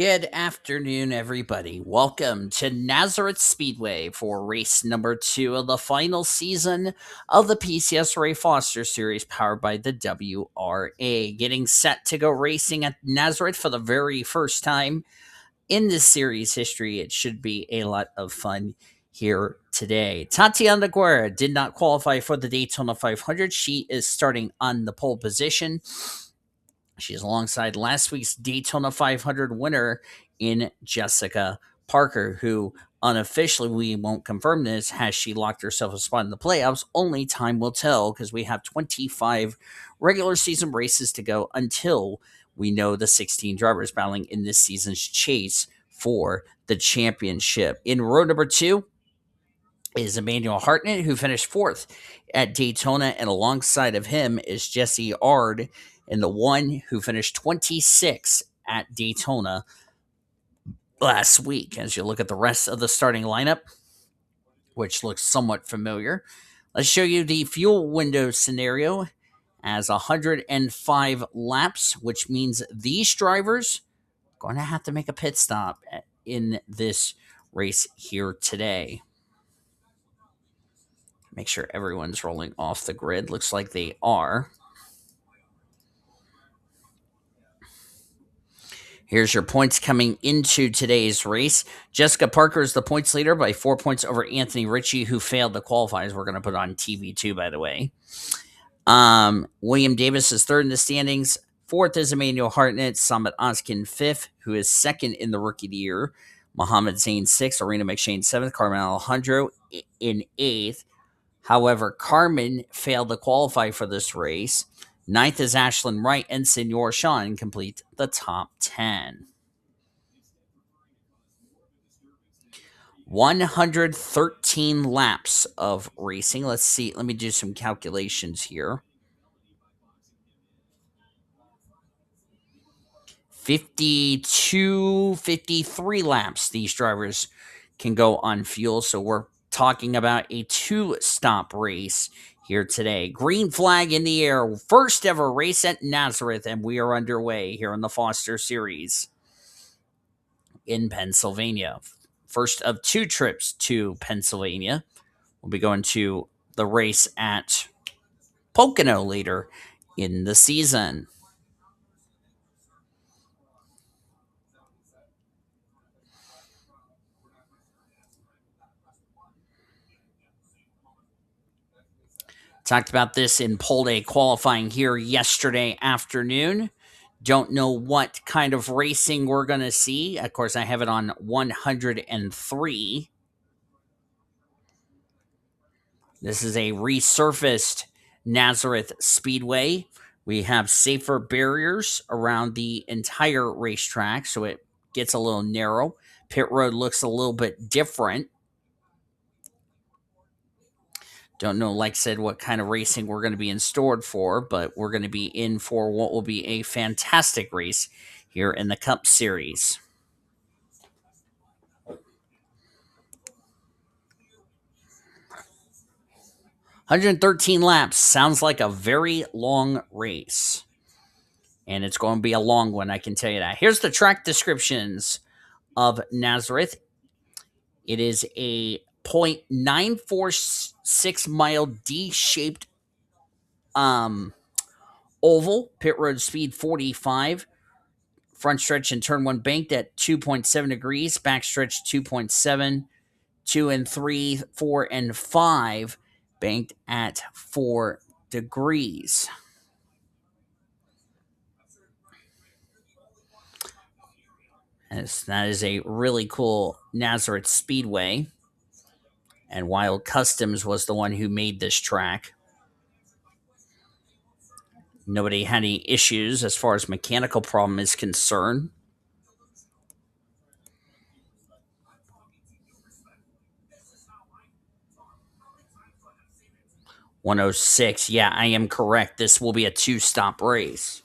Good afternoon, everybody. Welcome to Nazareth Speedway for race number 2 of the final season of the PCSRA Foster Series powered by the WRA. Getting set to go racing at Nazareth for the very first time in this series history. It should be a lot of fun here today. Tatiana Noguera did not qualify for the Daytona 500. She is starting on the pole position. She's alongside last week's Daytona 500 winner in Jessica Parker, who unofficially, we won't confirm this, has she locked herself a spot in the playoffs. Only time will tell because we have 25 regular season races to go until we know the 16 drivers battling in this season's chase for the championship. In row number 2 is Emmanuel Hartnett, who finished 4th at Daytona, and alongside of him is Jesse Ard, and the one who finished 26 at Daytona last week. As you look at the rest of the starting lineup, which looks somewhat familiar, let's show you the fuel window scenario as 105 laps, which means these drivers are going to have to make a pit stop in this race here today. Make sure everyone's rolling off the grid. Looks like they are. Here's your points coming into today's race. Jessica Parker is the points leader by 4 points over Anthony Ricci, who failed the qualifiers. We're going to put on TV too, by the way. William Davis is third in the standings. Fourth is Emmanuel Hartnett. Samit Ozkan fifth, who is second in the Rookie of the Year. Mohammed Zain sixth. A McShane seventh. Carmen Alejandro in eighth. However, Carmen failed to qualify for this race. Ninth is Ashlyn Wright, and Senor Sean complete the top 10. 113 laps of racing. Let's see. Let me do some calculations here. 53 laps these drivers can go on fuel. So we're talking about a 2-stop race here today. Green flag in the air. First ever race at Nazareth, and we are underway here in the Foster Series in Pennsylvania. First of 2 trips to Pennsylvania. We'll be going to the race at Pocono later in the season. Talked about this in pole day qualifying here yesterday afternoon. Don't know what kind of racing we're going to see. Of course, I have it on 103. This is a resurfaced Nazareth Speedway. We have safer barriers around the entire racetrack, so it gets a little narrow. Pit road looks a little bit different. Don't know, like I said, what kind of racing we're going to be in store for, but we're going to be in for what will be a fantastic race here in the Cup Series. 113 laps sounds like a very long race. And it's going to be a long one, I can tell you that. Here's the track descriptions of Nazareth. It is a 0.946 mile D-shaped oval. Pit road speed 45. Front stretch and turn 1 banked at 2.7 degrees. Back stretch 2.7. 2 and 3, 4 and 5 banked at 4 degrees. As that is a really cool Nazareth Speedway. And Wild Customs was the one who made this track. Nobody had any issues as far as mechanical problem is concerned. .106. Yeah, I am correct. This will be a 2-stop race.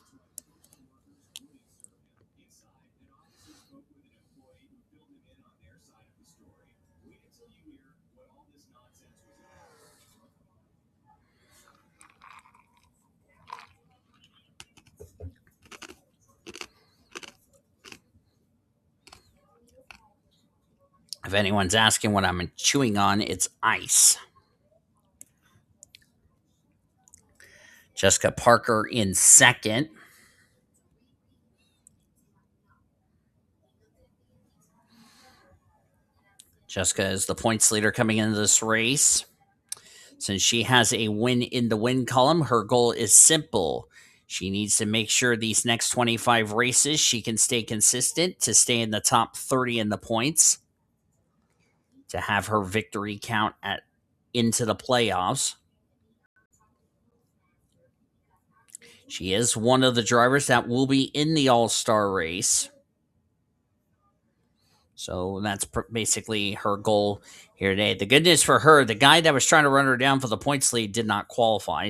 If anyone's asking what I'm chewing on, it's ice. Jessica Parker in second. Jessica is the points leader coming into this race. Since she has a win in the win column, her goal is simple. She needs to make sure these next 25 races she can stay consistent to stay in the top 30 in the points to have her victory count at into the playoffs. She is one of the drivers that will be in the All-Star race. So that's basically her goal here today. The good news for her, the guy that was trying to run her down for the points lead did not qualify.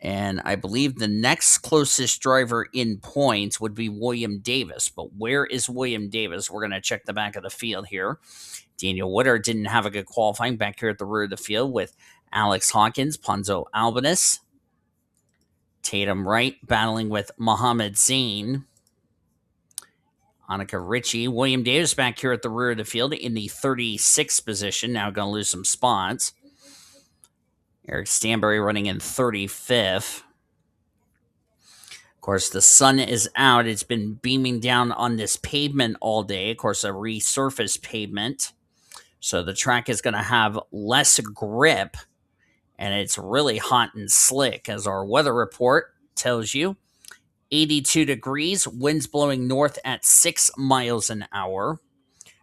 And I believe the next closest driver in points would be William Davis. But where is William Davis? We're going to check the back of the field here. Daniel Woodard didn't have a good qualifying back here at the rear of the field with Alex Hawkins, P Albanus, Tatum Wright battling with Mohammed Zain, Annika Ricci, William Davis back here at the rear of the field in the 36th position. Now going to lose some spots. Eric Stanbury running in 35th. Of course, the sun is out. It's been beaming down on this pavement all day. Of course, a resurfaced pavement. So the track is going to have less grip, and it's really hot and slick, as our weather report tells you. 82 degrees, winds blowing north at 6 miles an hour.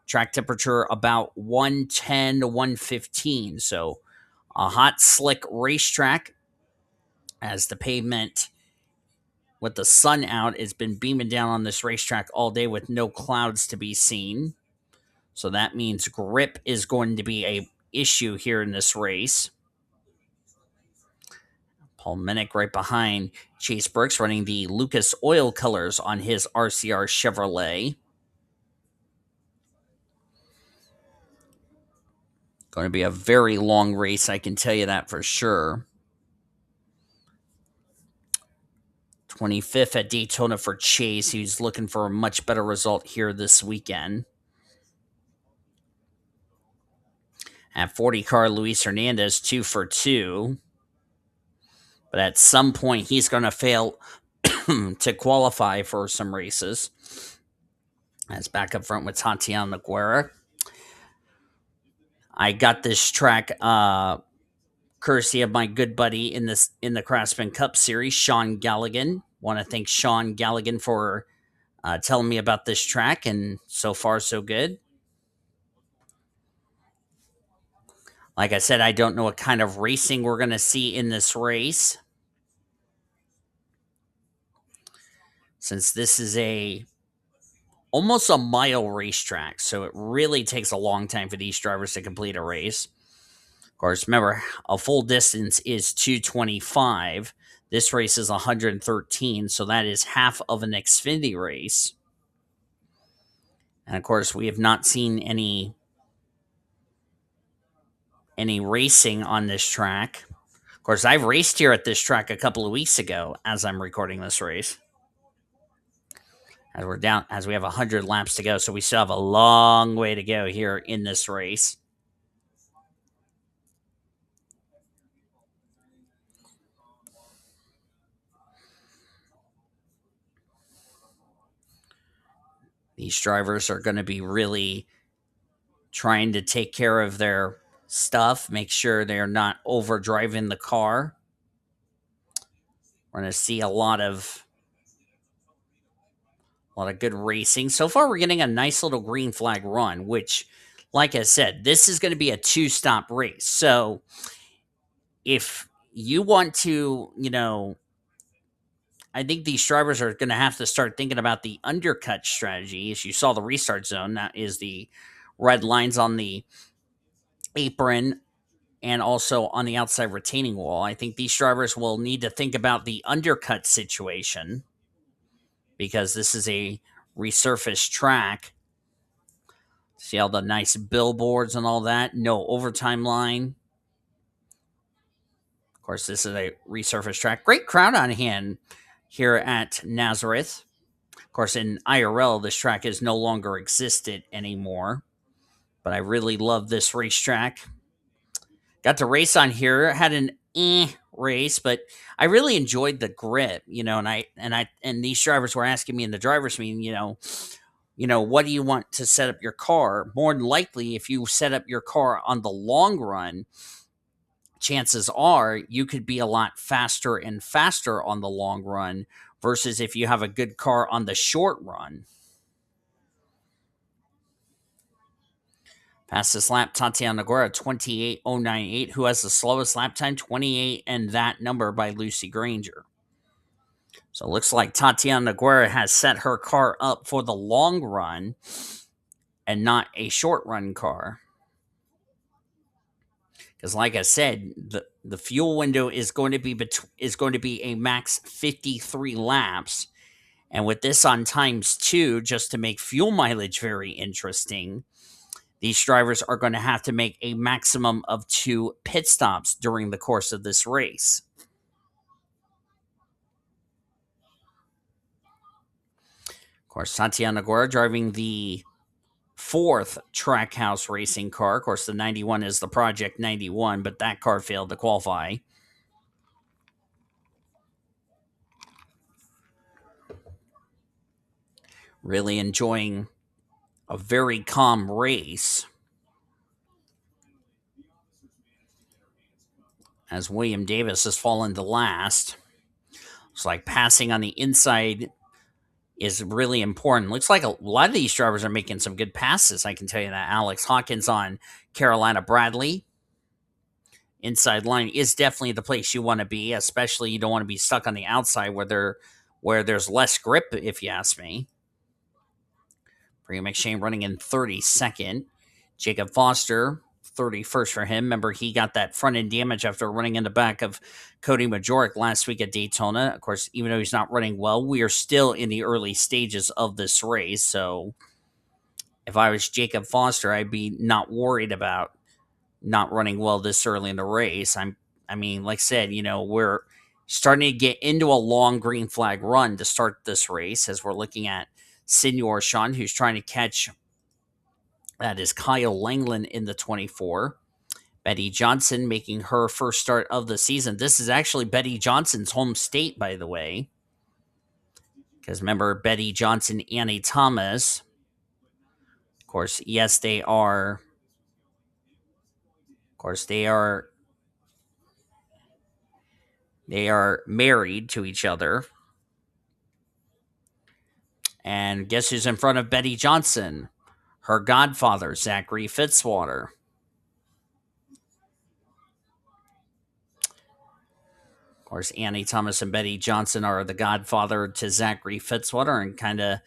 Track temperature about 110 to 115. So a hot, slick racetrack as the pavement with the sun out has been beaming down on this racetrack all day with no clouds to be seen. So that means grip is going to be a issue here in this race. Paul Minnick right behind Chase Brooks running the Lucas Oil colors on his RCR Chevrolet. Going to be a very long race, I can tell you that for sure. 25th at Daytona for Chase, who's looking for a much better result here this weekend. At 40 car, Luis Hernandez, 2 for 2. But at some point, he's going to fail to qualify for some races. That's back up front with T Noguera. I got this track courtesy of my good buddy in the Craftsman Cup Series, Sean Galligan. Want to thank Sean Galligan for telling me about this track, and so far so good. Like I said, I don't know what kind of racing we're going to see in this race, since this is almost a mile racetrack, so it really takes a long time for these drivers to complete a race. Of course, remember, a full distance is 225. This race is 113, so that is half of an Xfinity race. And of course, we have not seen any racing on this track. Of course, I've raced here at this track a couple of weeks ago as I'm recording this race. As we have 100 laps to go, so we still have a long way to go here in this race. These drivers are going to be really trying to take care of their stuff, make sure they're not overdriving the car. We're going to see a lot of good racing. So far, we're getting a nice little green flag run, which, like I said, this is going to be a 2-stop race. So if you want to, I think these drivers are going to have to start thinking about the undercut strategy. As you saw the restart zone, that is the red lines on the apron and also on the outside retaining wall. I think these drivers will need to think about the undercut situation because this is a resurfaced track. See all the nice billboards and all that. No overtime line. Of course, this is a resurfaced track. Great crowd on hand here at Narazeth. Of course, in IRL, this track is no longer existed anymore, but I really love this racetrack. Got to race on here, had an race, but I really enjoyed the grip, and these drivers were asking me in the drivers meeting, what do you want to set up your car? More than likely, if you set up your car on the long run, chances are you could be a lot faster and faster on the long run versus if you have a good car on the short run. Fastest lap, T Noguera, 28.098. Who has the slowest lap time? 28 and that number by Lucy Granger. So it looks like T Noguera has set her car up for the long run and not a short run car. Because, like I said, the fuel window is going to be a max 53 laps, and with this on ×2, just to make fuel mileage very interesting, these drivers are going to have to make a maximum of 2 pit stops during the course of this race. Of course, T Noguera driving the 4th Trackhouse racing car. Of course, the 91 is the Project 91, but that car failed to qualify. Really enjoying a very calm race as William Davis has fallen to last. Looks like passing on the inside is really important. Looks like a lot of these drivers are making some good passes, I can tell you that. Alex Hawkins on Carolina Bradley. Inside line is definitely the place you want to be, especially you don't want to be stuck on the outside where there's less grip, if you ask me. P McShane running in 32nd. Jacob Foster, 31st for him. Remember, he got that front end damage after running in the back of Cody Majoric last week at Daytona. Of course, even though he's not running well, we are still in the early stages of this race. So if I was Jacob Foster, I'd be not worried about not running well this early in the race. I mean, like I said, we're starting to get into a long green flag run to start this race as we're looking at Senior Sean, who's trying to catch. That is Kyle Langeland in the 24. Betty Johnson making her first start of the season. This is actually Betty Johnson's home state, by the way. Because remember, Betty Johnson, Annie Thomas. Of course, yes, they are. Of course, they are married to each other. And guess who's in front of Betty Johnson? Her godfather, Zachary Fitzwater. Of course, Annie Thomas and Betty Johnson are the godfather to Zachary Fitzwater, and of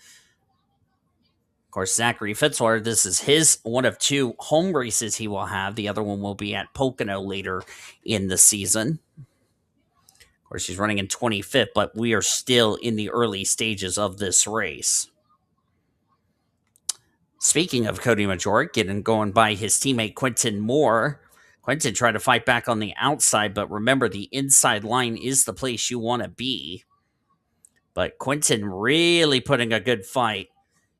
course, Zachary Fitzwater, this is his one of 2 home races he will have. The other one will be at Pocono later in the season. Of course, he's running in 25th, but we are still in the early stages of this race. Speaking of Cody Majoric, going by his teammate Quentin Moore. Quentin tried to fight back on the outside, but remember, the inside line is the place you want to be. But Quentin really putting a good fight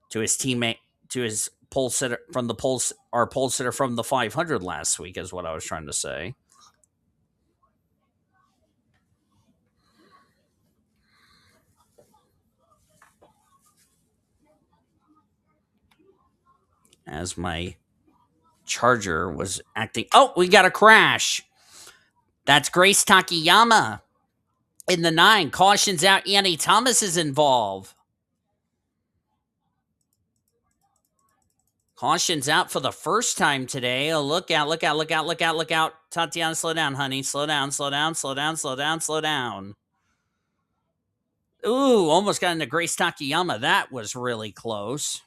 to his teammate, to his pole sitter from the our pole sitter from the 500 last week, is what I was trying to say. As my charger was acting. Oh, we got a crash. That's Grace Takayama in the 9. Cautions out. Annie Thomas is involved. Cautions out for the first time today. Oh, look out, look out, look out, look out, look out. Tatiana, slow down, honey. Slow down, slow down, slow down, slow down, slow down. Ooh, almost got into Grace Takayama. That was really close.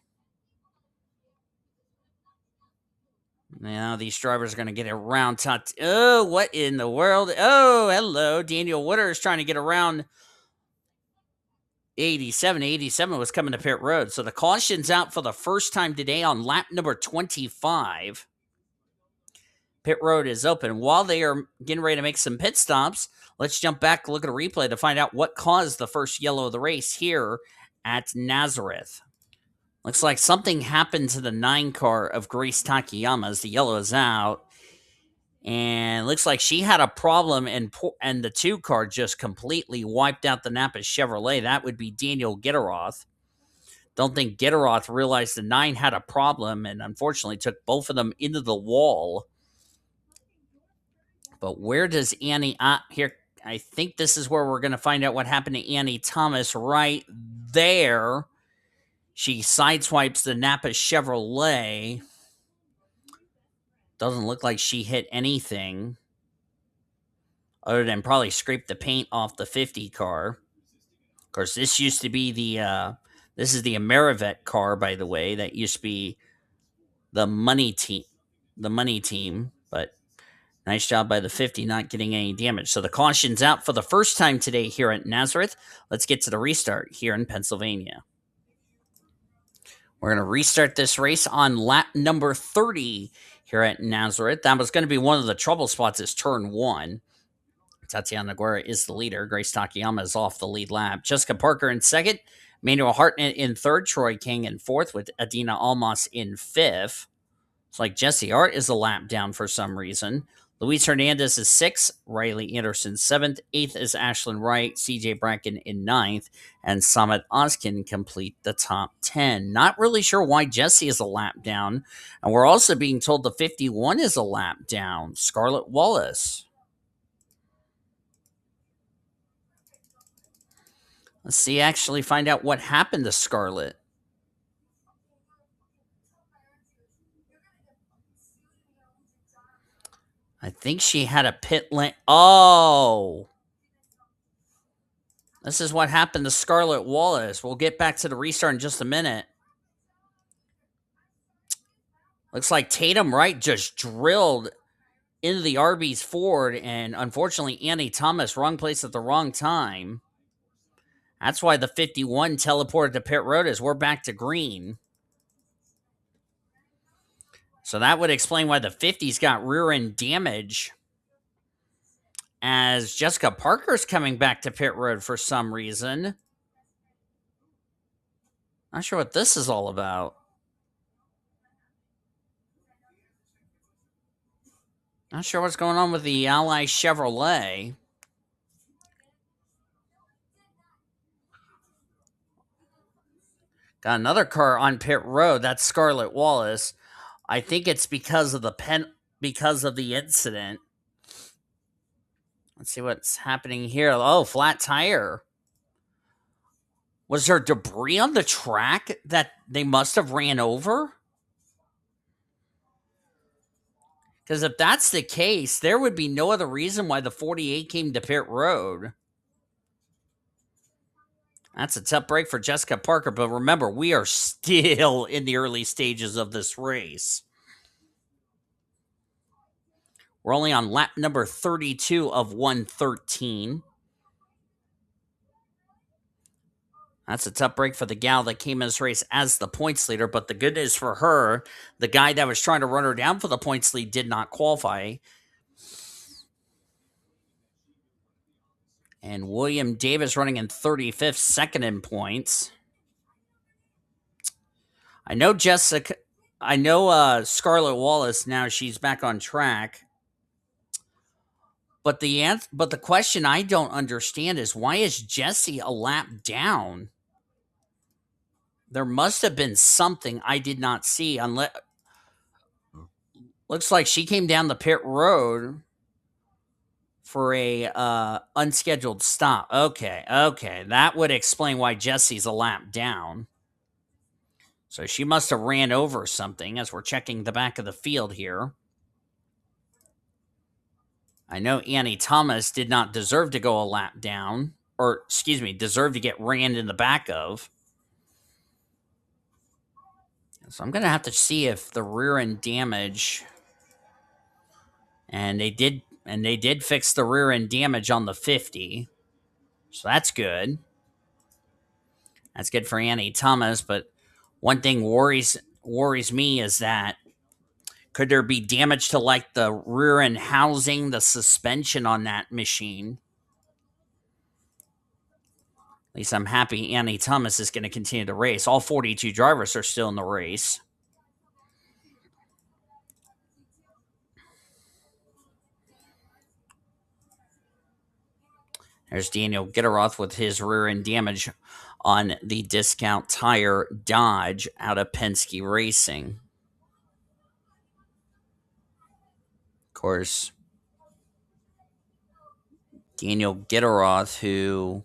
Now these drivers are going to get around. Oh, what in the world? Oh, hello. Daniel Woodard is trying to get around 87. 87 was coming to pit road. So the caution's out for the first time today on lap number 25. Pit road is open. While they are getting ready to make some pit stops, let's jump back, look at a replay to find out what caused the first yellow of the race here at Narazeth. Looks like something happened to the 9 car of Grace Takayama as the yellow is out. And looks like she had a problem, and the 2 car just completely wiped out the Napa Chevrolet. That would be Daniel Gitteroth. Don't think Gitteroth realized the 9 had a problem and unfortunately took both of them into the wall. But where does Annie... here, I think this is where we're going to find out what happened to Annie Thomas right there. She sideswipes the Napa Chevrolet. Doesn't look like she hit anything other than probably scrape the paint off the 50 car. Of course, this used to be this is the Amerivet car, by the way. That used to be the money team. But nice job by the 50 not getting any damage. So the caution's out for the first time today here at Narazeth. Let's get to the restart here in Pennsylvania. We're going to restart this race on lap number 30 here at Narazeth. That was going to be one of the trouble spots is turn 1. T Noguera is the leader. Grace Takayama is off the lead lap. Jessica Parker in second. Manuel Hartnett in third. Troy King in fourth with Adina Almas in fifth. It's like Jesse Art is a lap down for some reason. Luis Hernandez is sixth. Riley Anderson seventh. Eighth is Ashlyn Wright. CJ Bracken in ninth. And Samet Ozkan complete the top 10. Not really sure why Jesse is a lap down. And we're also being told the 51 is a lap down. Scarlett Wallace. Let's see, actually find out what happened to Scarlett. I think she had a pit lane. Oh! This is what happened to Scarlett Wallace. We'll get back to the restart in just a minute. Looks like Tatum Wright just drilled into the RB's Ford, and unfortunately, Annie Thomas, wrong place at the wrong time. That's why the 51 teleported to pit road as we're back to green. So that would explain why the 50's got rear end damage. As Jessica Parker's coming back to pit road for some reason. Not sure what this is all about. Not sure what's going on with the Ally Chevrolet. Got another car on pit road. That's Scarlett Wallace. I think it's because of the incident. Let's see what's happening here. Oh, flat tire. Was there debris on the track that they must have ran over? Because if that's the case, there would be no other reason why the 48 came to pit road. That's a tough break for Jessica Parker, but remember, we are still in the early stages of this race. We're only on lap number 32 of 113. That's a tough break for the gal that came in this race as the points leader, but the good news for her, the guy that was trying to run her down for the points lead did not qualify. And William Davis running in 35th, second in points. I know Scarlett Wallace now, she's back on track. But the question I don't understand is, why is Jesse a lap down? There must have been something I did not see. Looks like she came down the pit road for a unscheduled stop. Okay. That would explain why Jesse's a lap down. So she must have ran over something as we're checking the back of the field here. I know Annie Thomas did not deserve to go a lap down. Or, excuse me, deserve to get ran in the back of. So I'm going to have to see if the rear end damage... And they did fix the rear end damage on the 50. So that's good. That's good for Annie Thomas, but one thing worries me is that could there be damage to like the rear end housing, the suspension on that machine? At least I'm happy Annie Thomas is going to continue to race. All 42 drivers are still in the race. There's Daniel Gitteroth with his rear end damage on the discount tire Dodge out of Penske Racing. Of course, Daniel Gitteroth, who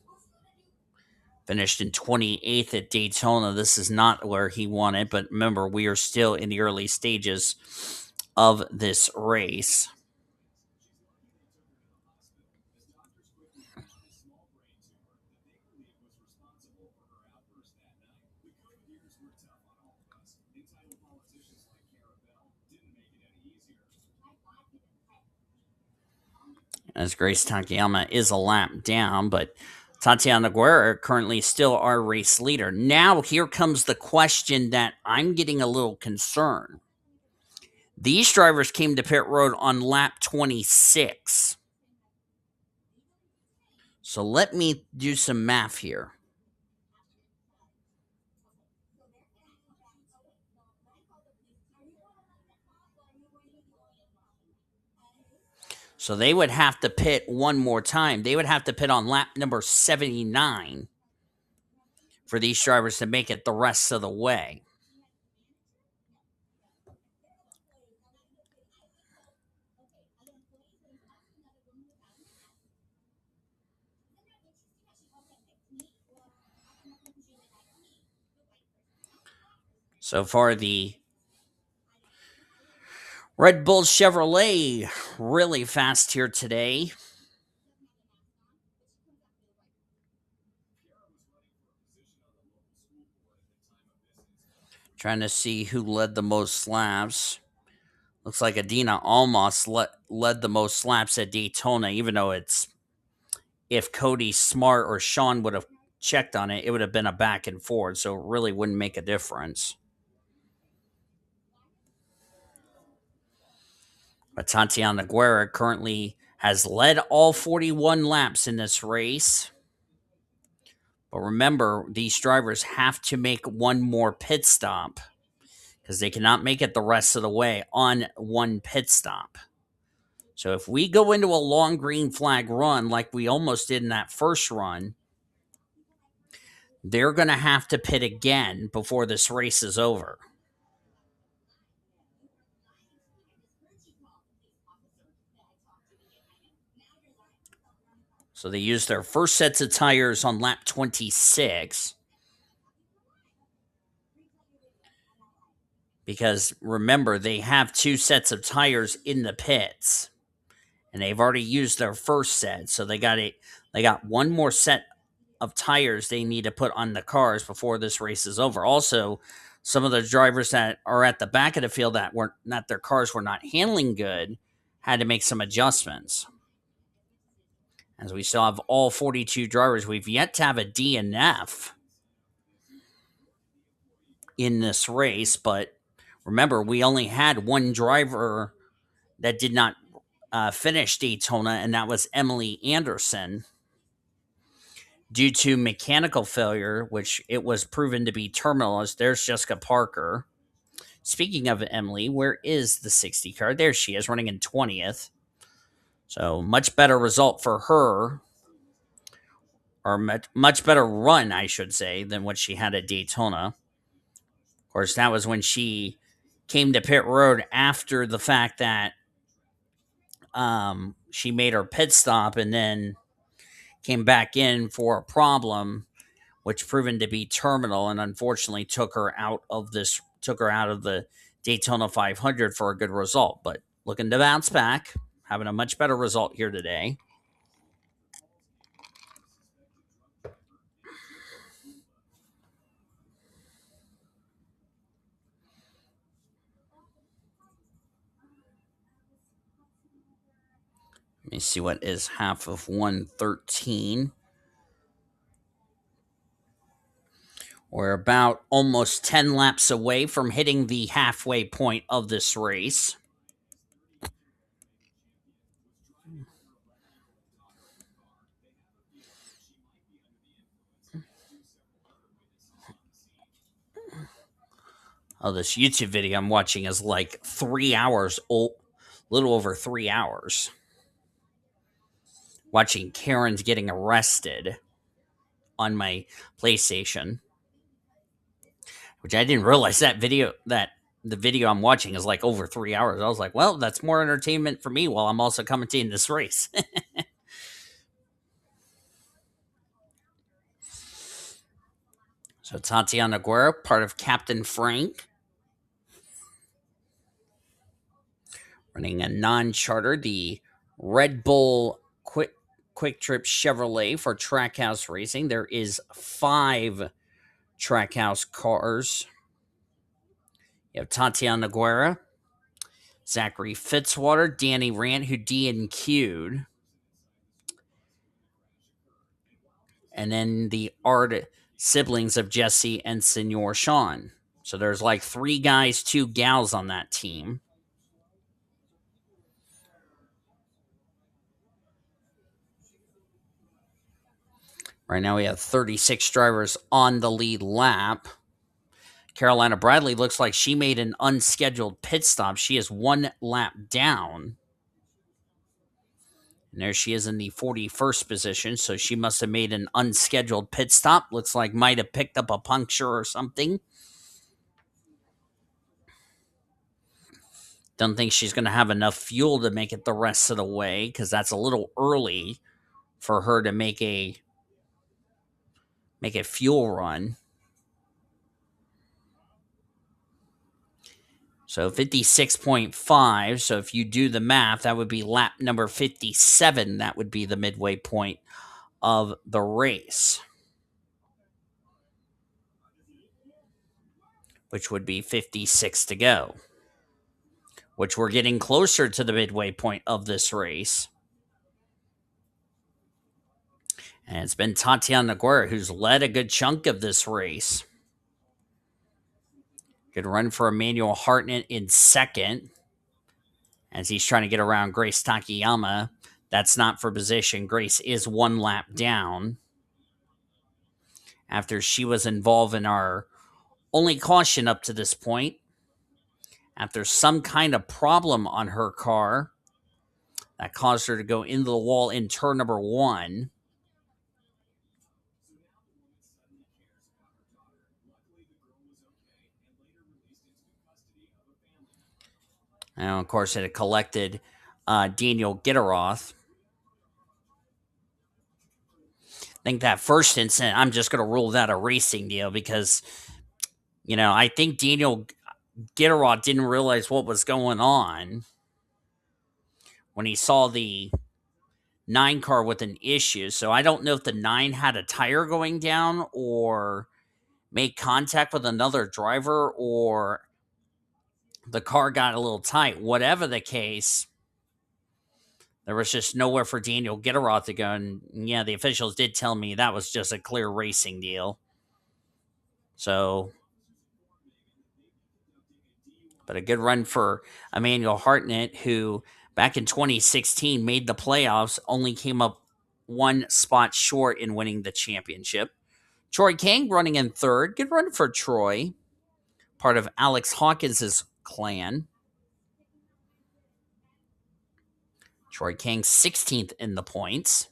finished in 28th at Daytona. This is not where he won it, but remember, we are still in the early stages of this race. As Grace Takayama is a lap down, but Tatiana Noguera currently still our race leader. Now, here comes the question that I'm getting a little concerned. These drivers came to pit road on lap 26. So let me do some math here. So they would have to pit one more time. They would have to pit on lap number 79 for these drivers to make it the rest of the way. So far, the Red Bull Chevrolet really fast here today. Trying to see who led the most laps. Looks like Adina almost led the most laps at Daytona, even though it's, if Cody Smart or Sean would have checked on it, it would have been a back and forth, so it really wouldn't make a difference. But Tatiana Noguera currently has led all 41 laps in this race. But remember, these drivers have to make one more pit stop because they cannot make it the rest of the way on one pit stop. So if we go into a long green flag run like we almost did in that first run, they're going to have to pit again before this race is over. So they used their first sets of tires on lap 26. Because remember, they have two sets of tires in the pits. And they've already used their first set. So they got one more set of tires they need to put on the cars before this race is over. Also, some of the drivers that are at the back of the field that were not, their cars were not handling good, had to make some adjustments. As we still have all 42 drivers, we've yet to have a DNF in this race, but remember, we only had one driver that did not finish Daytona, and that was Emily Andersen due to mechanical failure, which it was proven to be terminal. There's Jessica Parker. Speaking of Emily, where is the 60 car? There she is, running in 20th. So much better result for her, or much better run, I should say, than what she had at Daytona. Of course, that was when she came to pit road after the fact that she made her pit stop and then came back in for a problem, which proven to be terminal, and unfortunately took her out of the Daytona 500 for a good result. But looking to bounce back, having a much better result here today. Let me see what is half of 113. We're about almost 10 laps away from hitting the halfway point of this race. Oh, this YouTube video I'm watching is like 3 hours old, little over 3 hours. Watching Karen's getting arrested on my PlayStation, which I didn't realize that the video I'm watching is like over 3 hours. I was like, well, that's more entertainment for me while I'm also commentating this race. So T Noguera, part of Captain Frank, running a non-charter, the Red Bull Quick Trip Chevrolet for Trackhouse Racing. There is 5 Trackhouse cars. You have Tatiana Noguera, Zachary Fitzwater, Danny Rand, who DNQ'd. And then the Ard siblings of Jesse and Senor Sean. So there's like 3 guys, 2 gals on that team. Right now we have 36 drivers on the lead lap. Carolina Bradley looks like she made an unscheduled pit stop. She is 1 lap down. And there she is in the 41st position, so she must have made an unscheduled pit stop. Looks like might have picked up a puncture or something. Don't think she's going to have enough fuel to make it the rest of the way, because that's a little early for her to make a fuel run. So 56.5. So if you do the math, that would be lap number 57. That would be the midway point of the race, which would be 56 to go, which we're getting closer to the midway point of this race. And it's been Tatiana Noguera who's led a good chunk of this race. Good run for Emmanuel Hartnett in second as he's trying to get around Grace Takayama. That's not for position. Grace is 1 lap down after she was involved in our only caution up to this point. After some kind of problem on her car that caused her to go into the wall in turn number 1. And of course, it had collected Daniel Gitteroth. I think that first incident, I'm just going to rule that a racing deal because, I think Daniel Gitteroth didn't realize what was going on when he saw the 9 car with an issue. So I don't know if the 9 had a tire going down or made contact with another driver or the car got a little tight. Whatever the case, there was just nowhere for Daniel Gitteroth to go. And yeah, the officials did tell me that was just a clear racing deal. So, but a good run for Emmanuel Hartnett, who back in 2016 made the playoffs, only came up 1 spot short in winning the championship. Troy Kang running in third. Good run for Troy, part of Alex Hawkins' clan. Troy Kang 16th in the points.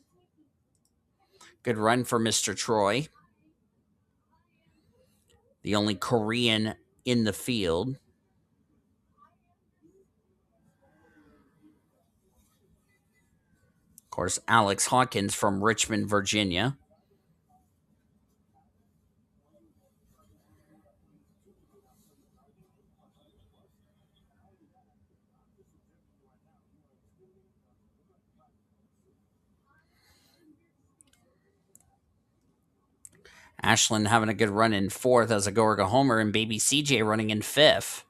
Good run for Mr. Troy, the only Korean in the field. Of course, Alex Hawkins from Richmond, Virginia. Ashland having a good run in 4th as a Gorga homer, and Baby CJ running in 5th.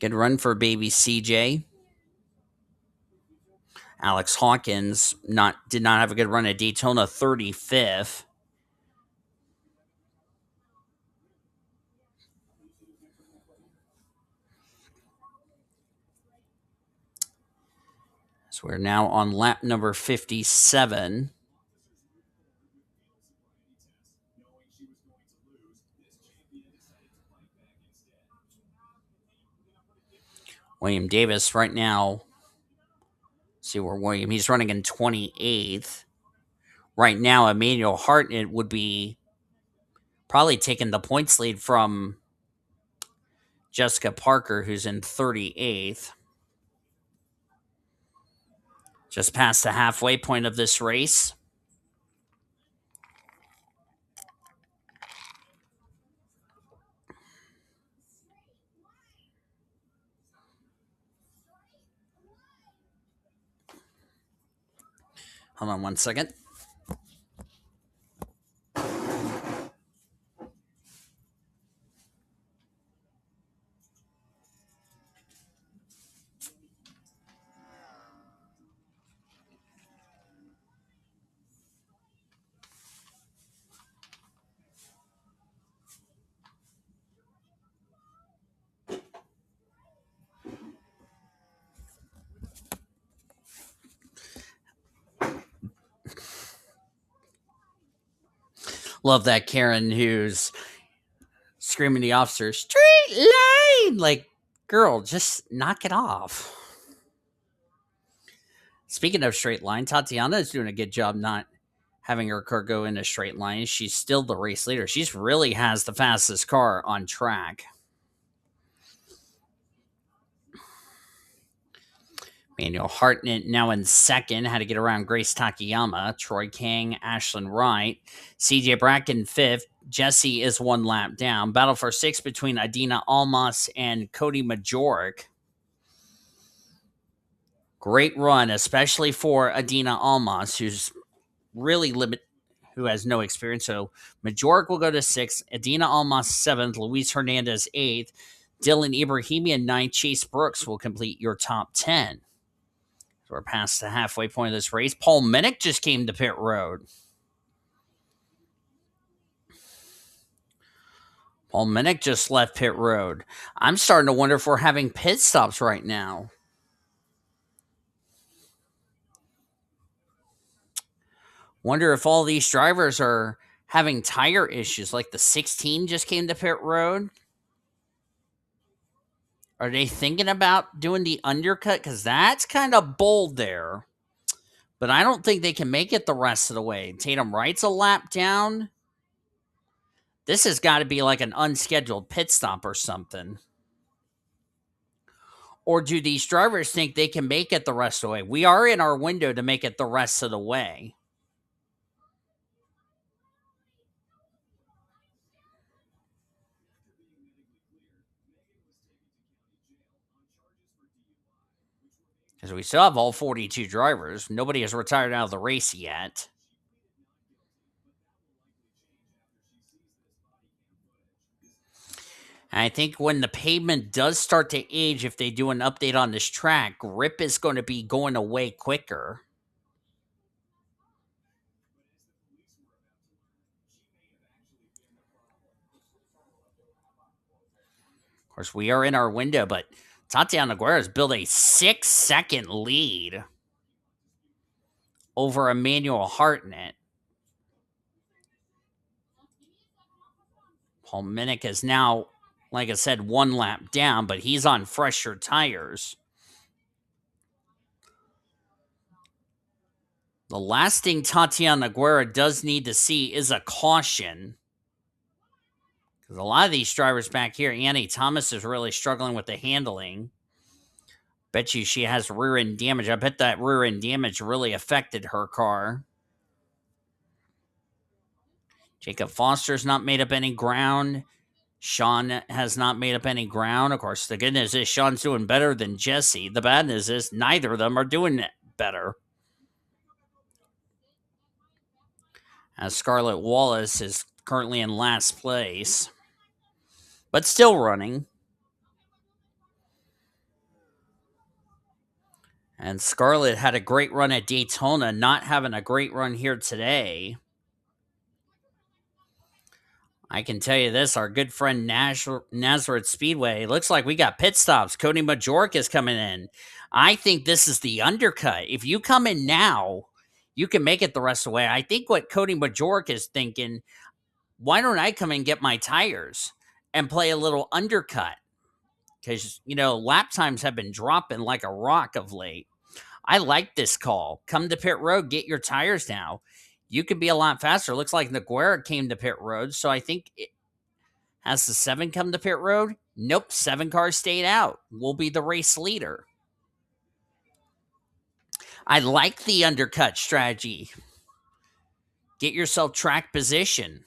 Good run for Baby CJ. Alex Hawkins did not have a good run at Daytona, 35th. So we're now on lap number 57. William Davis right now. See where William, he's running in 28th. Right now, Emmanuel Hartnett would be probably taking the points lead from Jessica Parker, who's in 38th. Just past the halfway point of this race. Hold on one second. Love that Karen who's screaming the officer, straight line! Like, girl, just knock it off. Speaking of straight line, Tatiana is doing a good job not having her car go in a straight line. She's still the race leader. She's really has the fastest car on track. Manuel Hartnett now in second. Had to get around Grace Takayama. Troy Kang, Ashlyn Wright. CJ Bracken fifth. Jesse is one lap down. Battle for sixth between Adina Almas and Cody Majork. Great run, especially for Adina Almas, who's really who has no experience. So Majork will go to sixth. Adina Almas seventh. Luis Hernandez eighth. Dylan Ebrahimian ninth. Chase Brooks will complete your top 10. So we're past the halfway point of this race. Paul Minnick just came to pit road. Paul Minnick just left pit road. I'm starting to wonder if we're having pit stops right now. Wonder if all these drivers are having tire issues. Like the 16 just came to pit road. Are they thinking about doing the undercut? Because that's kind of bold there. But I don't think they can make it the rest of the way. Tatum Wright's a lap down. This has got to be like an unscheduled pit stop or something. Or do these drivers think they can make it the rest of the way? We are in our window to make it the rest of the way. Because we still have all 42 drivers. Nobody has retired out of the race yet. And I think when the pavement does start to age, if they do an update on this track, grip is going to be going away quicker. Of course, we are in our window, but Tatiana Noguera has built a 6-second lead over Emmanuel Hartnett. Paul Minnick is now, like I said, one lap down, but he's on fresher tires. The last thing Tatiana Noguera does need to see is a caution. Because a lot of these drivers back here, Annie Thomas is really struggling with the handling. Bet you she has rear end damage. I bet that rear end damage really affected her car. Jacob Foster's not made up any ground. Sean has not made up any ground. Of course, the good news is Sean's doing better than Jesse. The bad news is neither of them are doing better. As Scarlett Wallace is currently in last place, but still running. And Scarlett had a great run at Daytona, not having a great run here today. I can tell you this, our good friend Nazareth Speedway, looks like we got pit stops. Cody Majork is coming in. I think this is the undercut. If you come in now, you can make it the rest of the way. I think what Cody Majork is thinking, why don't I come and get my tires and play a little undercut? because, lap times have been dropping like a rock of late. I like this call. Come to pit road, get your tires now. You could be a lot faster. Looks like Noguera came to pit road, so I think has the 7 come to pit road? Nope, 7 cars stayed out. We'll be the race leader. I like the undercut strategy. Get yourself track position.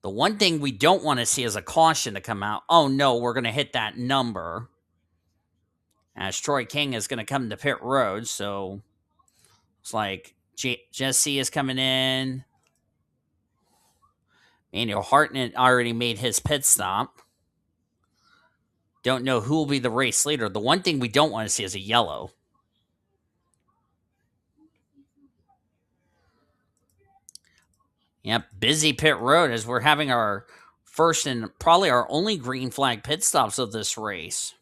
The one thing we don't want to see is a caution to come out. Oh no, we're going to hit that number. As Troy King is going to come to pit road, so it's like Jesse is coming in. Manuel Hartnett already made his pit stop. Don't know who will be the race leader. The one thing we don't want to see is a yellow. Yep, busy pit road as we're having our first and probably our only green flag pit stops of this race.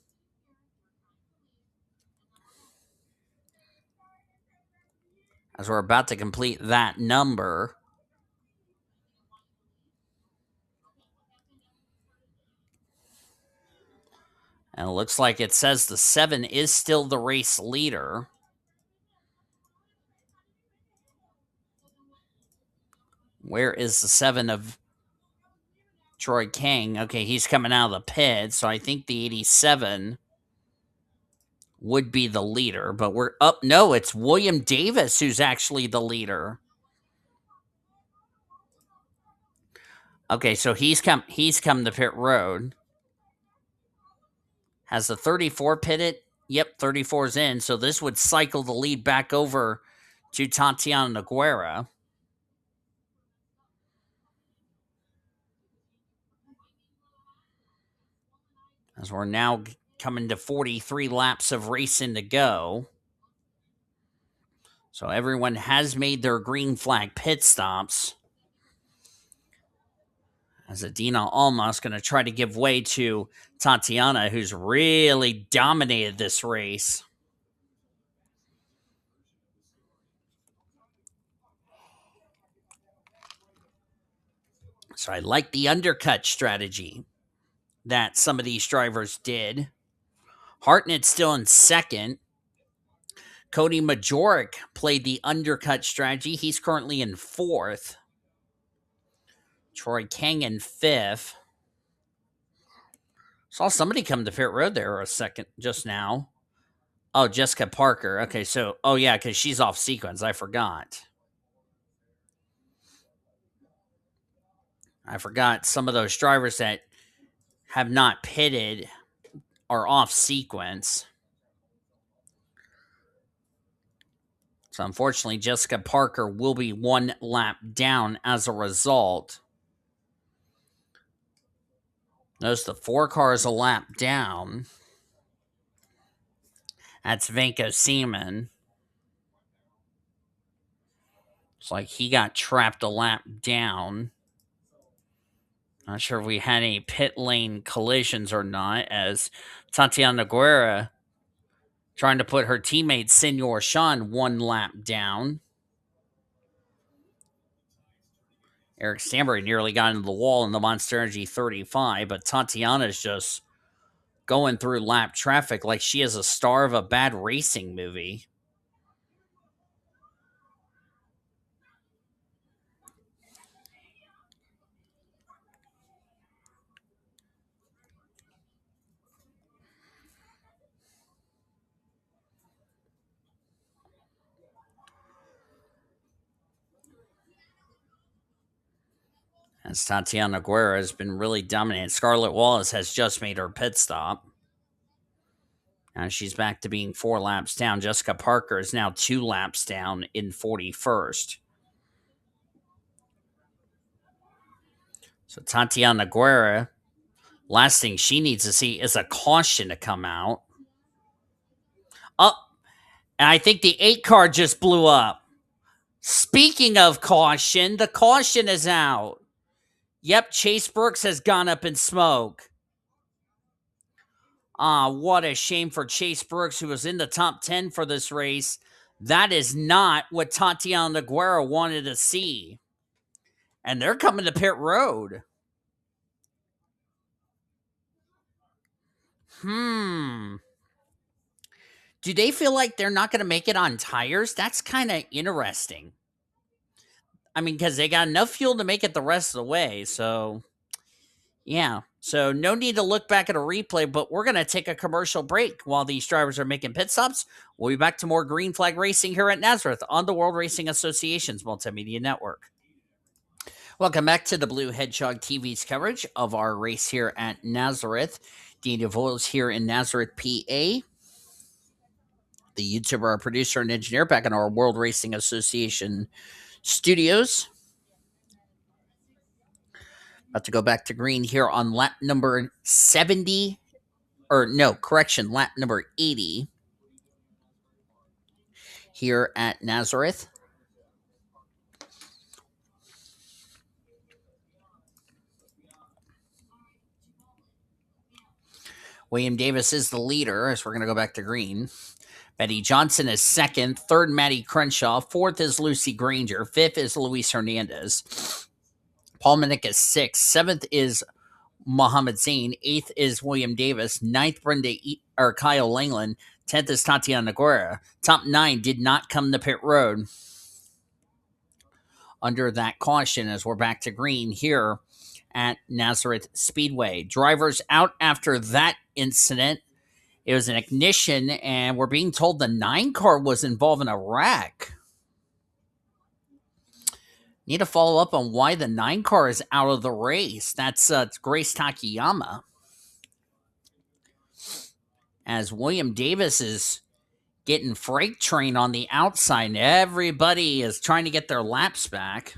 As we're about to complete that number. And it looks like it says the 7 is still the race leader. Where is the 7 of Troy Kang? Okay, he's coming out of the pit, so I think the 87 would be the leader, but we're up. No, it's William Davis who's actually the leader. Okay, so he's come to pit road. Has the 34 pitted? Yep, 34's in, so this would cycle the lead back over to Tatiana Noguera. As we're now coming to 43 laps of racing to go. So everyone has made their green flag pit stops. As Adina Almas going to try to give way to Tatiana, who's really dominated this race. So I like the undercut strategy that some of these drivers did. Hartnett still in second. Cody Majoric played the undercut strategy. He's currently in fourth. Troy Kang in fifth. Saw somebody come to pit road there a second just now. Oh, Jessica Parker. Okay, so, oh yeah, because she's off sequence. I forgot. Some of those drivers that have not pitted are off sequence. So unfortunately, Jessica Parker will be 1 lap down as a result. Notice the 4 cars a lap down. That's Venko Seaman. It's like he got trapped a lap down. Not sure if we had any pit lane collisions or not, as Tatiana Noguera trying to put her teammate Senor Sean 1 lap down. Eric Stanbury nearly got into the wall in the Monster Energy 35, but Tatiana's just going through lap traffic like she is a star of a bad racing movie. As Tatiana Noguera has been really dominant. Scarlett Wallace has just made her pit stop. Now she's back to being 4 laps down. Jessica Parker is now 2 laps down in 41st. So Tatiana Noguera, last thing she needs to see is a caution to come out. Oh, and I think the 8 car just blew up. Speaking of caution, the caution is out. Yep, Chase Brooks has gone up in smoke. What a shame for Chase Brooks, who was in the top 10 for this race. That is not what Tatiana Noguera wanted to see. And they're coming to pit road. Hmm. Do they feel like they're not going to make it on tires? That's kind of interesting. I mean, because they got enough fuel to make it the rest of the way. So, yeah. So, no need to look back at a replay, but we're going to take a commercial break while these drivers are making pit stops. We'll be back to more green flag racing here at Nazareth on the World Racing Association's Multimedia Network. Welcome back to the Blue Hedgehog TV's coverage of our race here at Nazareth. Dean DeVoyles here in Nazareth, PA. The YouTuber, our producer, and engineer back in our World Racing Association studios. About to go back to green here on lap number 70, or no, correction, lap number 80 here at Nazareth. William Davis is the leader as we're going to go back to green. Betty Johnson is second. Third, Maddie Crenshaw. Fourth is Lucy Granger. Fifth is Luis Hernandez. Paul Minnick is sixth. Seventh is Mohammed Zain. Eighth is William Davis. Ninth, Kyle Langeland. 10th is Tatiana Noguera. Top 9 did not come to pit road under that caution as we're back to green here at Nazareth Speedway. Drivers out after that incident. It was an ignition, and we're being told the 9 car was involved in a wreck. Need to follow up on why the 9 car is out of the race. That's Grace Takayama. As William Davis is getting freight train on the outside, and everybody is trying to get their laps back.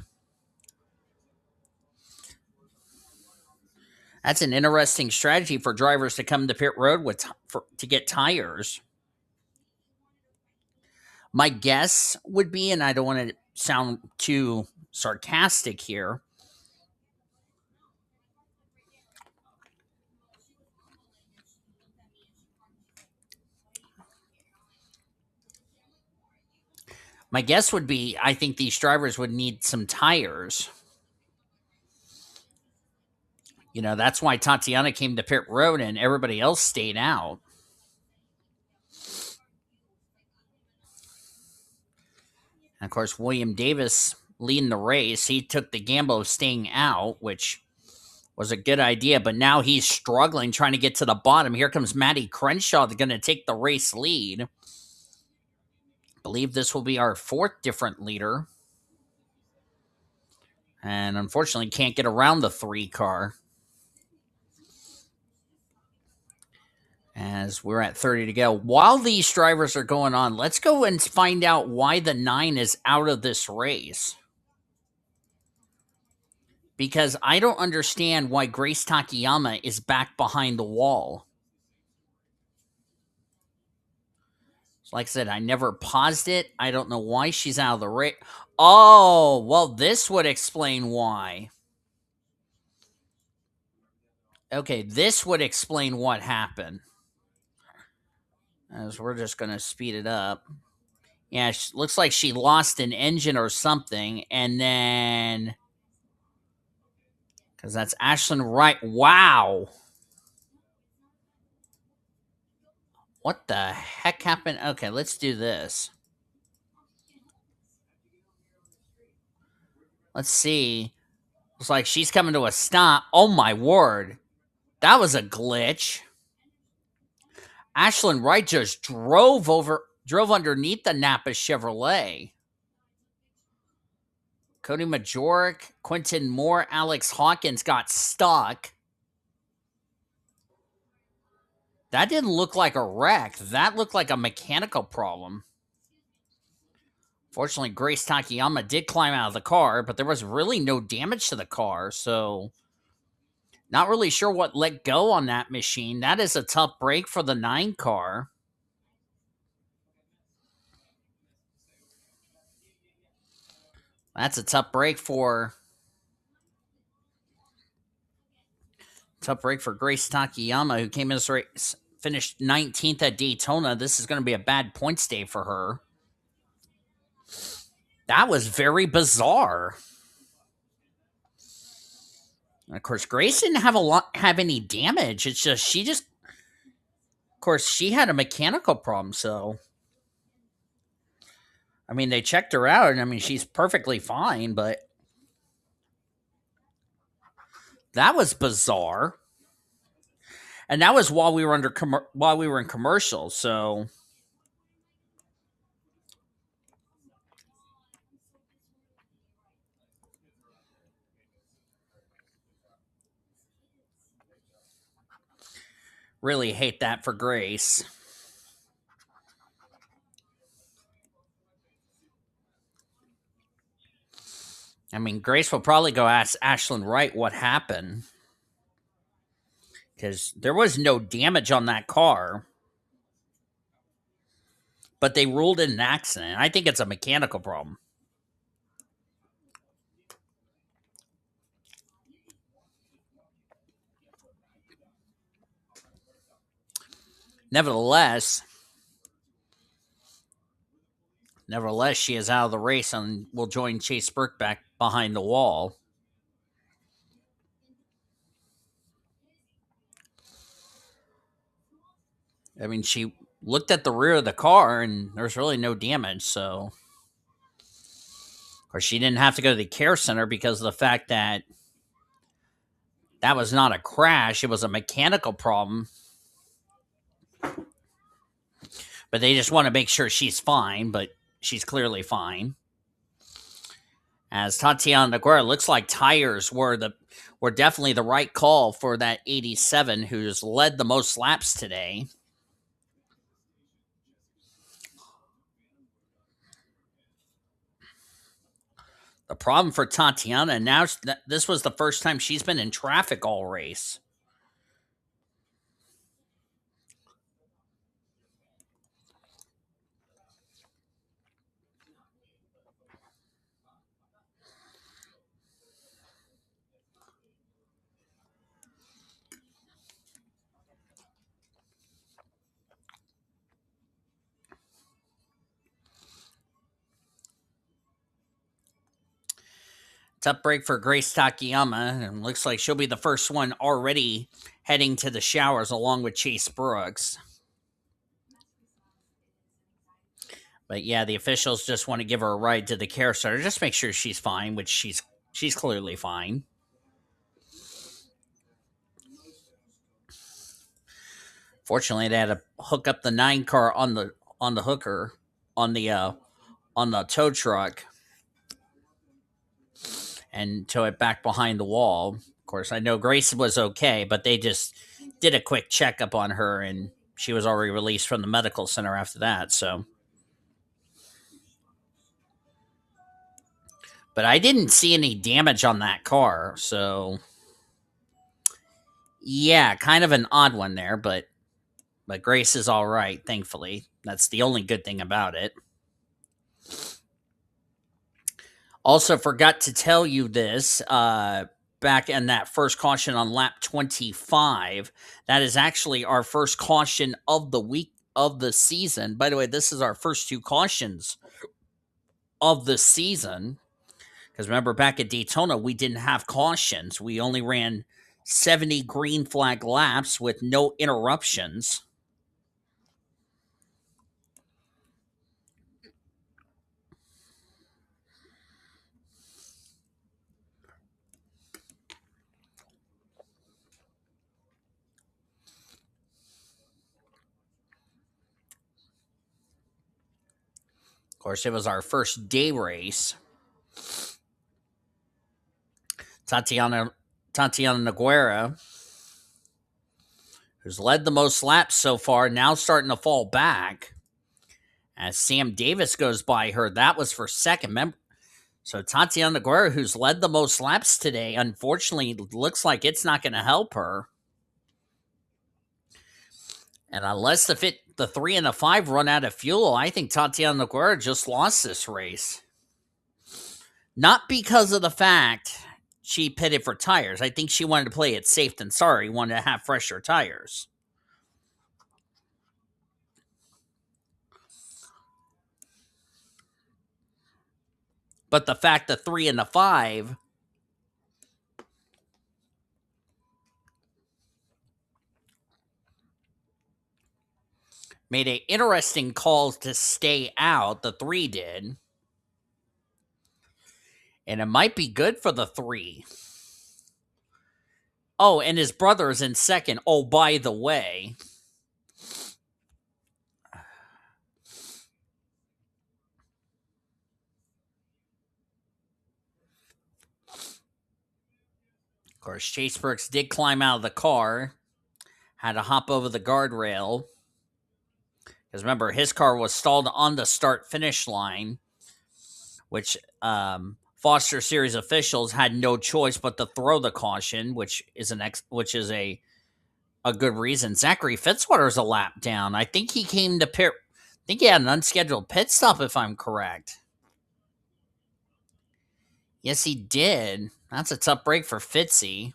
That's an interesting strategy for drivers to come to pit road to get tires. My guess would be, and I don't want to sound too sarcastic here, my guess would be I think these drivers would need some tires. You know, that's why Tatiana came to pit road and everybody else stayed out. And of course, William Davis leading the race. He took the gamble of staying out, which was a good idea, but now he's struggling trying to get to the bottom. Here comes Maddie Crenshaw, going to take the race lead. I believe this will be our 4th different leader. And unfortunately can't get around the 3 car. As we're at 30 to go. While these drivers are going on, let's go and find out why the 9 is out of this race. Because I don't understand why Grace Takayama is back behind the wall. Like I said, I never paused it. I don't know why she's out of the race. Oh, well, this would explain why. Okay, this would explain what happened. As we're just going to speed it up. Yeah, looks like she lost an engine or something. And then... because that's Ashlyn Wright. Wow. What the heck happened? Okay, let's do this. Let's see. Looks like she's coming to a stop. Oh, my word. That was a glitch. Ashlyn Wright just drove underneath the Napa Chevrolet. Cody Majoric, Quentin Moore, Alex Hawkins got stuck. That didn't look like a wreck. That looked like a mechanical problem. Fortunately, Grace Takayama did climb out of the car, but there was really no damage to the car, so not really sure what let go on that machine. That is a tough break for the 9 car. That's a tough break for Grace Takayama, who came in this race, finished 19th at Daytona. This is going to be a bad points day for her. That was very bizarre. And of course, Grace didn't have any damage. It's just course, she had a mechanical problem, so I mean, they checked her out, and I mean, she's perfectly fine, but that was bizarre. And that was while we were while we were in commercials, so really hate that for Grace. I mean, Grace will probably go ask Ashlyn Wright what happened because there was no damage on that car, but they ruled it an accident. I think it's a mechanical problem. Nevertheless, nevertheless, she is out of the race and will join Chase Burke back behind the wall. I mean, she looked at the rear of the car and there's really no damage, so of course she didn't have to go to the care center because of the fact that that was not a crash, it was a mechanical problem. But they just want to make sure she's fine, but she's clearly fine. As Tatiana Noguera, looks like tires were definitely the right call for that 87 who's led the most laps today. The problem for Tatiana now, this was the first time she's been in traffic all race. Tough break for Grace Takayama, and looks like she'll be the first one already heading to the showers along with Chase Brooks. But yeah, the officials just want to give her a ride to the care center, just make sure she's fine, which she's clearly fine. Fortunately, they had to hook up the 9 car on the hooker on the tow truck and tow it back behind the wall. Of course, I know Grace was okay, but they just did a quick checkup on her, and she was already released from the medical center after that. So, but I didn't see any damage on that car. So, yeah, kind of an odd one there, but Grace is all right, thankfully. That's the only good thing about it. Also, forgot to tell you this back in that first caution on lap 25. That is actually our first caution of the week of the season. By the way, this is our first 2 cautions of the season. Because remember, back at Daytona, we didn't have cautions. We only ran 70 green flag laps with no interruptions. Of course, it was our first day race. Tatiana Noguera, who's led the most laps so far, now starting to fall back. As Sam Davis goes by her, that was for second. So Tatiana Noguera, who's led the most laps today, unfortunately looks like it's not going to help her. And unless the 3 and the 5 run out of fuel, I think Tatiana Noguera just lost this race. Not because of the fact she pitted for tires. I think she wanted to play it safe than sorry, wanted to have fresher tires. But the fact the 3 and the 5, Made an interesting call to stay out. The 3 did. And it might be good for the 3. Oh, and his brother is in second. Oh, by the way. Of course, Chase Brooks did climb out of the car. Had to hop over the guardrail. Because remember, his car was stalled on the start-finish line, which Foster Series officials had no choice but to throw the caution, which is a good reason. Zachary Fitzwater's a lap down. I think he came to pit. I think he had an unscheduled pit stop, if I'm correct. Yes, he did. That's a tough break for Fitzy.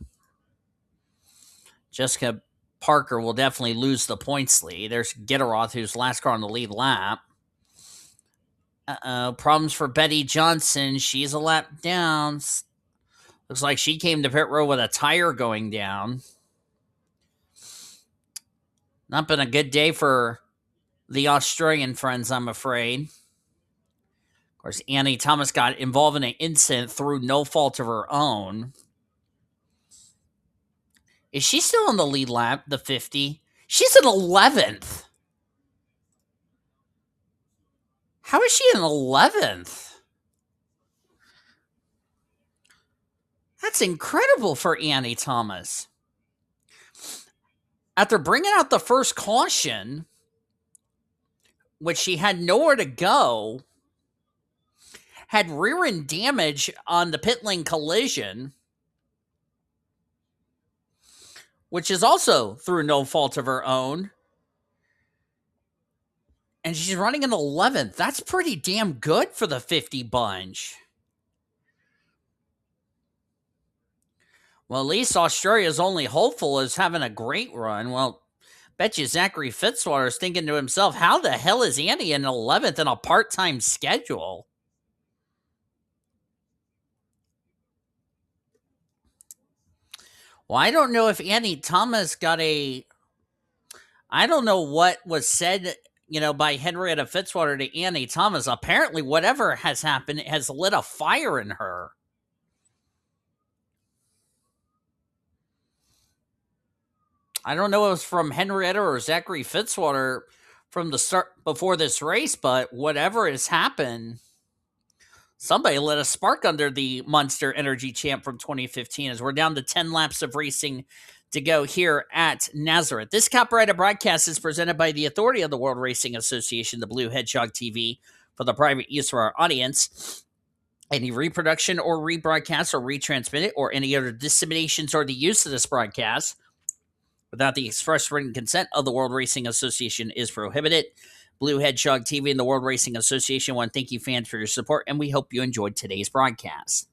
Jessica Parker will definitely lose the points lead. There's Gitteroth, who's last car on the lead lap. Problems for Betty Johnson. She's a lap down. Looks like she came to pit road with a tire going down. Not been a good day for the Australian friends, I'm afraid. Of course, Annie Thomas got involved in an incident through no fault of her own. Is she still on the lead lap, the 50? She's in 11th. How is she in 11th? That's incredible for Annie Thomas. After bringing out the first caution, which she had nowhere to go, had rear end damage on the pit lane collision, which is also through no fault of her own. And she's running in 11th. That's pretty damn good for the 50 bunch. Well, at least Australia's only hopeful is having a great run. Well, bet you Zachary Fitzwater is thinking to himself, how the hell is Annie in 11th in a part-time schedule? Well, I don't know if Annie Thomas got I don't know what was said, by Henrietta Fitzwater to Annie Thomas. Apparently, whatever has happened has lit a fire in her. I don't know if it was from Henrietta or Zachary Fitzwater from the start before this race, but whatever has happened, somebody lit a spark under the Monster Energy champ from 2015 as we're down to 10 laps of racing to go here at Nazareth. This copyrighted broadcast is presented by the authority of the World Racing Association, the Blue Hedgehog TV, for the private use of our audience. Any reproduction or rebroadcast or retransmitted or any other disseminations or the use of this broadcast without the express written consent of the World Racing Association is prohibited. Blue Hedgehog TV and the World Racing Association want to thank you fans for your support, and we hope you enjoyed today's broadcast.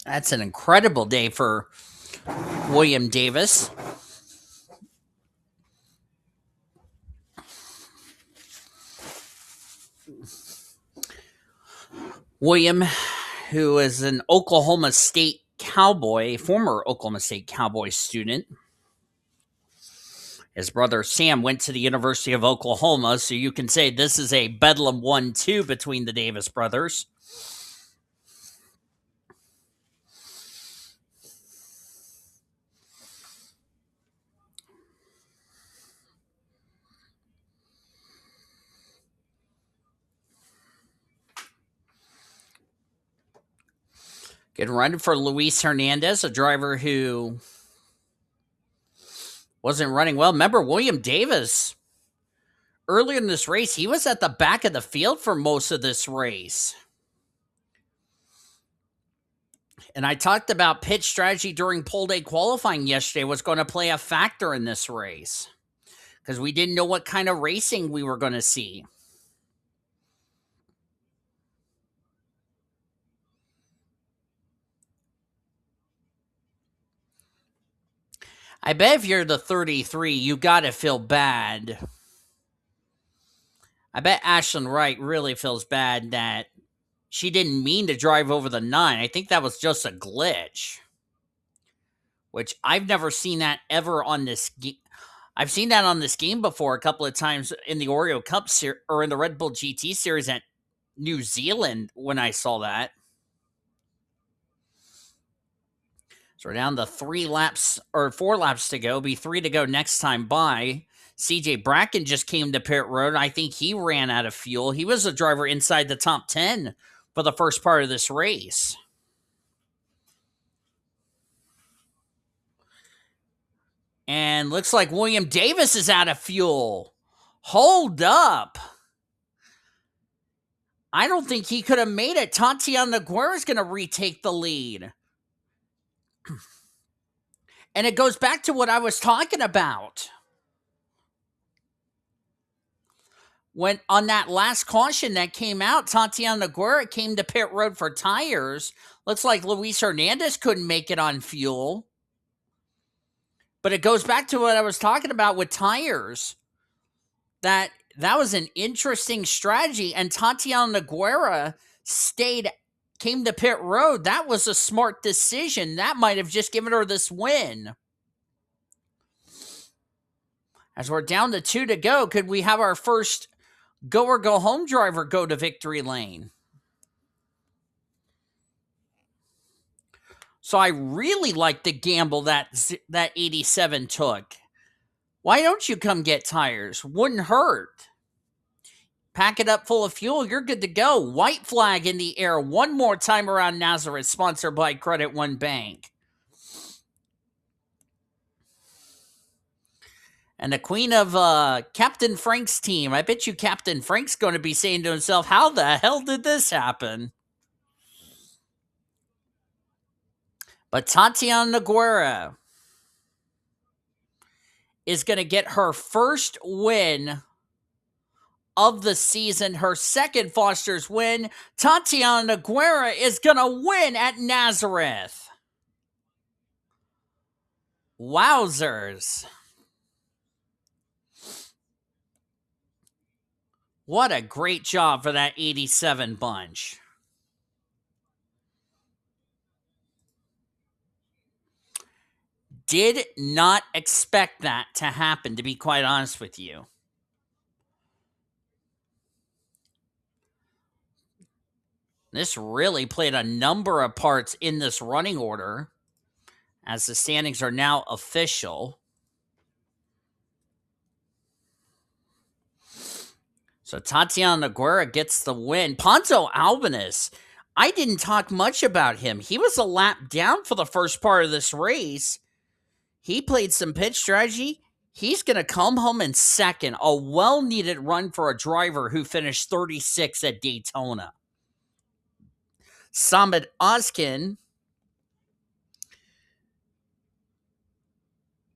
That's an incredible day for William Davis. William, who is an Oklahoma State Cowboy, former Oklahoma State Cowboy student. His brother Sam went to the University of Oklahoma, so you can say this is a Bedlam 1-2 between the Davis brothers. Good run for Luis Hernandez, a driver who wasn't running well. Remember, William Davis, earlier in this race, he was at the back of the field for most of this race. And I talked about pitch strategy during pole day qualifying yesterday was going to play a factor in this race because we didn't know what kind of racing we were going to see. I bet if you're the 33, you got to feel bad. I bet Ashlyn Wright really feels bad that she didn't mean to drive over the 9. I think that was just a glitch, which I've never seen that ever on this game. I've seen that on this game before a couple of times in the Oreo Cup or in the Red Bull GT series at New Zealand when I saw that. So we're down to 4 laps to go. Be 3 to go next time by. CJ Bracken just came to pit road. I think he ran out of fuel. He was a driver inside the top 10 for the first part of this race. And looks like William Davis is out of fuel. Hold up. I don't think he could have made it. Tatiana Noguera is going to retake the lead. And it goes back to what I was talking about. When on that last caution that came out, Tatiana Noguera came to pit road for tires. Looks like Luis Hernandez couldn't make it on fuel. But it goes back to what I was talking about with tires. That was an interesting strategy. And Tatiana Noguera came to pit road. That was a smart decision. That might have just given her this win. As we're down to 2 to go, could we have our first go or go home driver go to victory lane? So I really like the gamble that 87 took. Why don't you come get tires? Wouldn't hurt. Pack it up full of fuel. You're good to go. White flag in the air one more time around Narazeth, sponsored by Credit One Bank. And the queen of Captain Frank's team. I bet you Captain Frank's going to be saying to himself, how the hell did this happen? But Tatiana Noguera is going to get her first win of the season, her second Foster's win. Tatiana Noguera is going to win at Narazeth. Wowzers. What a great job for that 87 bunch. Did not expect that to happen, to be quite honest with you. This really played a number of parts in this running order, as the standings are now official. So Tatiana Noguera gets the win. P Albanus, I didn't talk much about him. He was a lap down for the first part of this race. He played some pitch strategy. He's going to come home in second. A well-needed run for a driver who finished 36 at Daytona. S Ozkan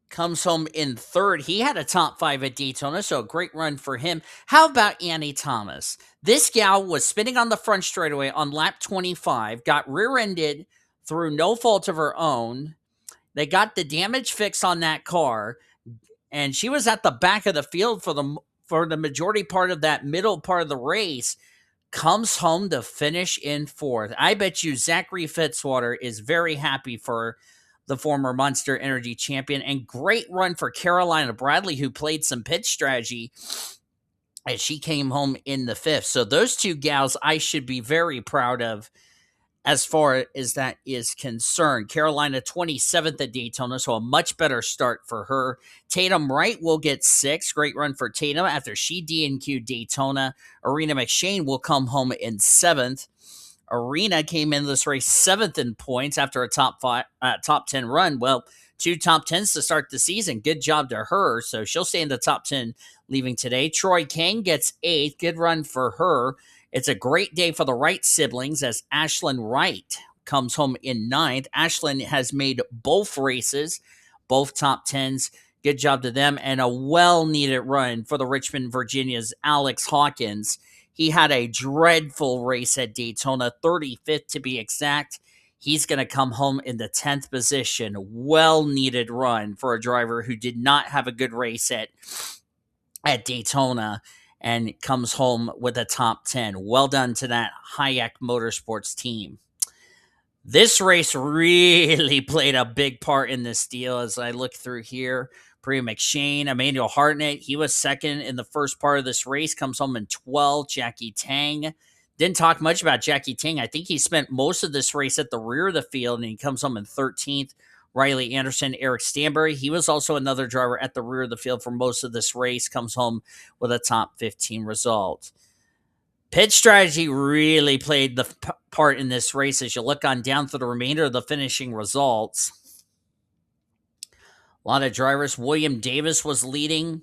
comes home in third. He had a top 5 at Daytona, so a great run for him. How about Annie Thomas? This gal was spinning on the front straightaway on lap 25, got rear-ended through no fault of her own. They got the damage fixed on that car, and she was at the back of the field for the majority part of that middle part of the race. Comes home to finish in fourth. I bet you Zachary Fitzwater is very happy for the former Monster Energy champion. And great run for Carolina Bradley, who played some pitch strategy as she came home in the fifth. So those two gals I should be very proud of as far as that is concerned. Carolina 27th at Daytona, so a much better start for her. Tatum Wright will get 6th. Great run for Tatum after she DNQ'd Daytona. Arena McShane will come home in 7th. Arena came into this race 7th in points after a top 10 run. Well, 2 top 10s to start the season. Good job to her. So she'll stay in the top 10 leaving today. Troy Kang gets 8th. Good run for her. It's a great day for the Wright siblings as Ashlyn Wright comes home in ninth. Ashland has made both races, both top tens. Good job to them, and a well-needed run for the Richmond, Virginia's Alex Hawkins. He had a dreadful race at Daytona, 35th to be exact. He's going to come home in the 10th position. Well-needed run for a driver who did not have a good race at Daytona and comes home with a top 10. Well done to that Hayek Motorsports team. This race really played a big part in this deal as I look through here. P McShane, Emmanuel Hartnett, he was second in the first part of this race, comes home in 12th. Jackie Tang. Didn't talk much about Jackie Tang. I think he spent most of this race at the rear of the field, and he comes home in 13th. Riley Anderson, Eric Stanbury, he was also another driver at the rear of the field for most of this race, comes home with a top 15 result. Pit strategy really played the part in this race as you look on down through the remainder of the finishing results. A lot of drivers. William Davis was leading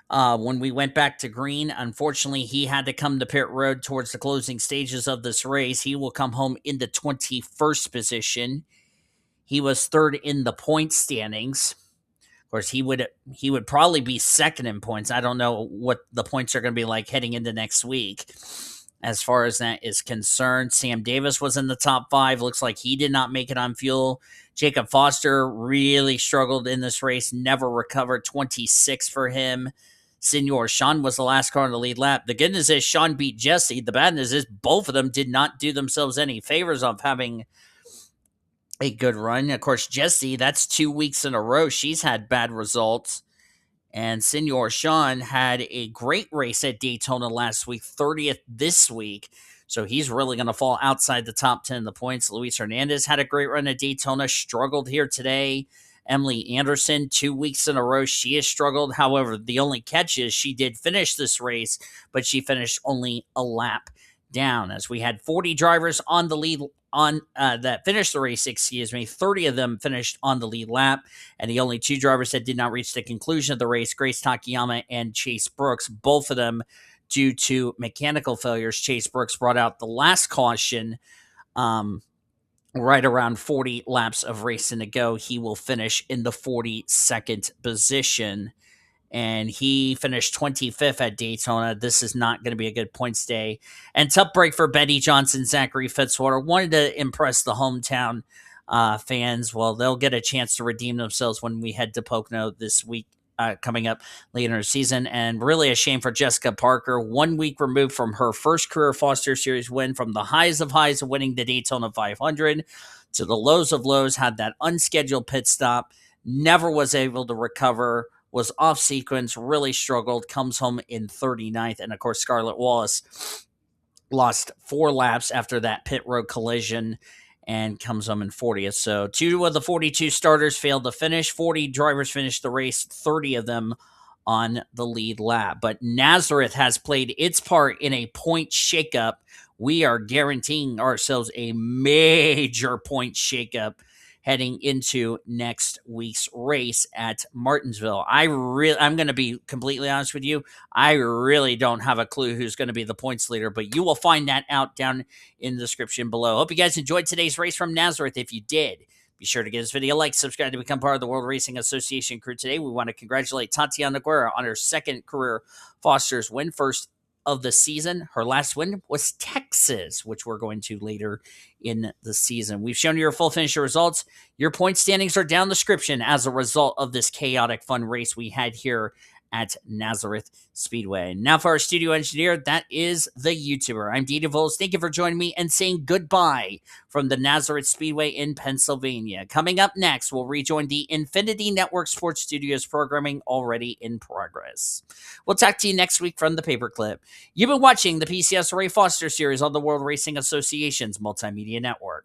when we went back to green. Unfortunately, he had to come to pit road towards the closing stages of this race. He will come home in the 21st position. He was third in the point standings. Of course, he would probably be second in points. I don't know what the points are going to be like heading into next week as far as that is concerned. Sam Davis was in the top 5. Looks like he did not make it on fuel. Jacob Foster really struggled in this race, never recovered. 26 for him. Senor Sean was the last car on the lead lap. The good news is Sean beat Jesse. The bad news is both of them did not do themselves any favors of having a good run. Of course, Jessie, that's 2 weeks in a row. She's had bad results. And Senor Sean had a great race at Daytona last week, 30th this week. So he's really going to fall outside the top 10 in the points. Luis Hernandez had a great run at Daytona, struggled here today. Emily Anderson, 2 weeks in a row, she has struggled. However, the only catch is she did finish this race, but she finished only a lap down, as we had 40 drivers on the lead that finished the race, 30 of them finished on the lead lap, and the only 2 drivers that did not reach the conclusion of the race, Grace Takayama and Chase Brooks, both of them due to mechanical failures. Chase Brooks brought out the last caution right around 40 laps of racing to go. He will finish in the 42nd position, and he finished 25th at Daytona. This is not going to be a good points day. And tough break for Betty Johnson, Zachary Fitzwater. Wanted to impress the hometown fans. Well, they'll get a chance to redeem themselves when we head to Pocono this week, coming up later in the season. And really a shame for Jessica Parker, 1 week removed from her first career Foster Series win, from the highs of winning the Daytona 500 to the lows of lows, had that unscheduled pit stop, never was able to recover, was off sequence, really struggled, comes home in 39th. And of course, Scarlett Wallace lost 4 laps after that pit road collision and comes home in 40th. So 2 of the 42 starters failed to finish. 40 drivers finished the race, 30 of them on the lead lap. But Narazeth has played its part in a point shakeup. We are guaranteeing ourselves a major point shakeup heading into next week's race at Martinsville. I'm going to be completely honest with you. I really don't have a clue who's going to be the points leader, but you will find that out down in the description below. Hope you guys enjoyed today's race from Narazeth. If you did, be sure to give this video a like, subscribe to become part of the World Racing Association crew today. We want to congratulate Tatiana Noguera on her second career Foster's win, first of the season. Her last win was Texas, which we're going to later in the season. We've shown you your full finisher results. Your point standings are down in the description as a result of this chaotic fun race we had here at Narazeth Speedway. Now for our studio engineer, that is the YouTuber. I'm D DeVos. Thank you for joining me and saying goodbye from the Narazeth Speedway in Pennsylvania. Coming up next, we'll rejoin the Infinity Network Sports Studios programming already in progress. We'll talk to you next week from the Paperclip. You've been watching the PCSRA Foster Series on the World Racing Association's Multimedia Network.